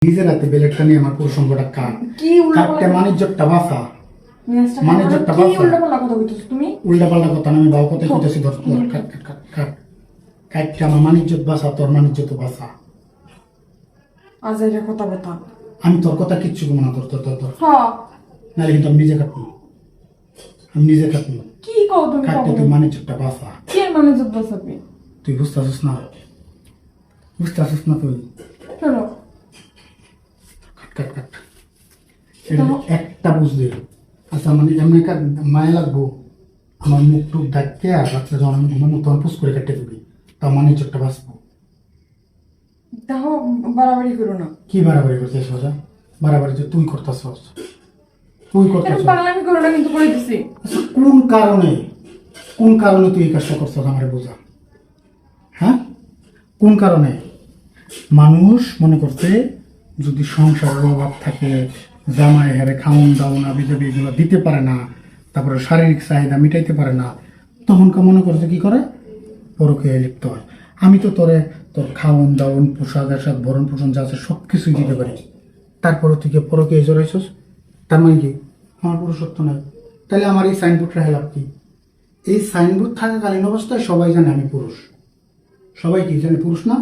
নিজের হাতে বেলেটটা নিয়ে আমার প্রসঙ্গটা কাট কাটতে মানিজ্যটা বাঁচা মানিজ্যটা বাঁচা উল্টাপাল্টা কথা না, আমি বাবু কথাই কইতেছি। ধর কাট কাট কাট কাট কাটতে আমার মানিজ্যত বাঁচা, তোর মানিজ্যত বাঁচা। আজাইরা কথা বলতাম আমি তোর কথা কিচ্ছু কমো না, তোর তোর তোর তোর নাহলে কিন্তু আমি নিজে কাটবো, আমি নিজে কাটবো। কি কও তুমি? কাটতে তুই মানিজ্যটা বাঁচা। কে মানে জব বসাবি? তুই বুঝতেছিস না, বুঝতেছিস না তুই। চলো কাট কাট কাট এটা একটা বুঝলি। আচ্ছা মানে এমনি মায়া লাগবো আমার মুখ টুক ডাকতে, আর রাত্রে যখন আমি ঘুমানো তখন পুষ করে কেটে দিবি, তাও মানিজ্যটা বাঁচবো। দেখো বাড়াবাড়ি করো না। কি বাড়াবাড়ি করছিস সোজা? বাড়াবাড়ি যে তুই করতেছস, তুই করতেছস। পাগলামি করো না, কিন্তু করে দিছি। আচ্ছা কোন কারণে তুই এই কাজটা করছস আমারে বোঝা। হ্যাঁ, কোন কারণে? মানুষ মনে করছে যদি সংসারের অভাব থাকে, জামাই হারে খাওন দাওন আবি যাবি এগুলো দিতে পারে না, তারপরে শারীরিক চাহিদা মিটাইতে পারে না, তখনকার মনে করছে কি করে পরকীয়ায় লিপ্ত হয়। আমি তো তোর খাওন দাওন পোশাক আশাক ভরণ পোষণ যা আছে সব কিছুই দিতে পারি, তারপরে তুই কে পরকীয়ায় জড়াইছস? তার মানে কি আমার পুরুষত্ব নাই? তাহলে আমার এই সাইনবোর্ডটা হেলাপ কি? এই সাইনবোর্ড থাকাকালীন অবস্থায় সবাই জানে আমি পুরুষ। সবাই কি জানে পুরুষ না?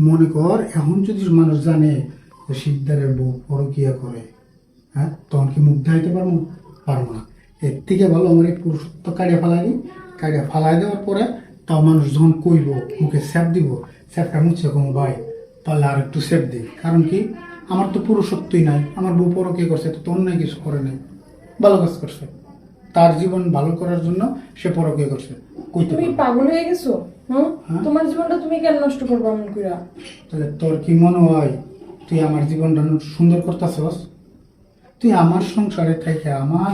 মনে কর এখন যদি মানুষ জানে যে শিকদারের বউ পরকীয়া করে, হ্যাঁ, তখন কি মুখ দেখাইতে পারবো না। এর থেকে ভালো আমার এই পুরুষত্ব কাটিয়ে ফালাই দেওয়ার পরে তাও মানুষ যখন কইব মুখে স্যাপ দিব, স্যাপটা মুছে কোনো ভাই তাহলে আর একটু স্যাপ দিই। কারণ কি আমার তো পুরুষত্বই নাই, আমার বউ পরকীয়া করছে, তো অন্যায় কিছু করে নাই, ভালো কাজ করছে, তার জীবন ভালো করার জন্য সে পরকীয়া করছে। তুমি পাগল হয়ে গেছো? তোমার জীবনটা তুমি কেন নষ্ট করবো এমন কইরা? তাহলে তোর কি মনে হয় তুই আমার জীবনটা সুন্দর করতেছস? তুই আমার সংসারে থেকে আমার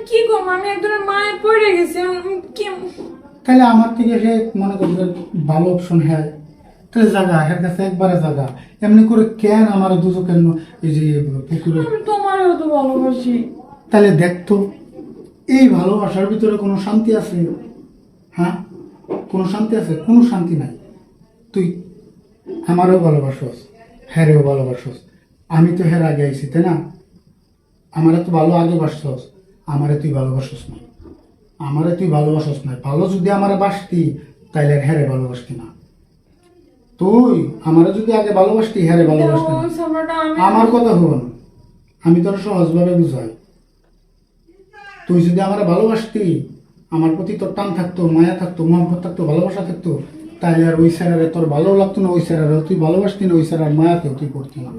কি করবো? আমি একজনের মায়ে পড়ে গেছি, কি তাহলে আমার থেকে সে মনে করবে ভালো অপশন। হ্যাঁ, তাহলে জায়গা এর কাছে একবারে জায়গা। এমনি করে কেন আমার দুজকের এই যে পুকুরে? আমি তোমারও তো ভালোবাসি। তাহলে দেখতো এই ভালোবাসার ভিতরে কোনো শান্তি আছে? হ্যাঁ, কোনো শান্তি আছে? কোনো শান্তি নাই। তুই আমারও ভালোবাসস, হ্যারেও ভালোবাসস। আমি তো হের আগে আইছি, তাই না? আমারে তো ভালো আগে বাসছস, আমারে তুই ভালোবাসস না, আমারে তুই ভালোবাসস না। ভালো যদি আমারে বাসতি তাইলে হ্যারে ভালোবাসতি না। তুই আমারে যদি আগে ভালোবাসতি হ্যারে ভালোবাসতি না। আমার কথা হন, আমি তোর সহজভাবে বুঝাই। তুই যদি আমারে ভালোবাসতি, আমার প্রতি তোর টান থাকতো, মায়া থাকতো, মহব্বত থাকতো, ভালোবাসা থাকতো, তাইলে আর ওই স্যারারে তোর ভালো লাগতো না, ওই স্যারারে তুই ভালোবাসতি না, ওই স্যারার মায়াকেও তুই করতি না।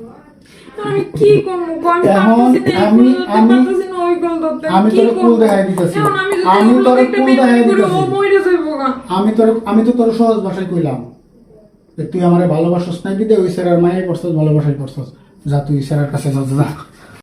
আমি তোর কুল দেখাই দিতেছি, আমি তো তোর সহজ ভাষায় কইলাম তুই আমারে ভালোবাসস নাই বিদে ওই স্যারার মায়াই করছস, ভালোবাসাই করছস। যা তুই স্যারার কাছে যা।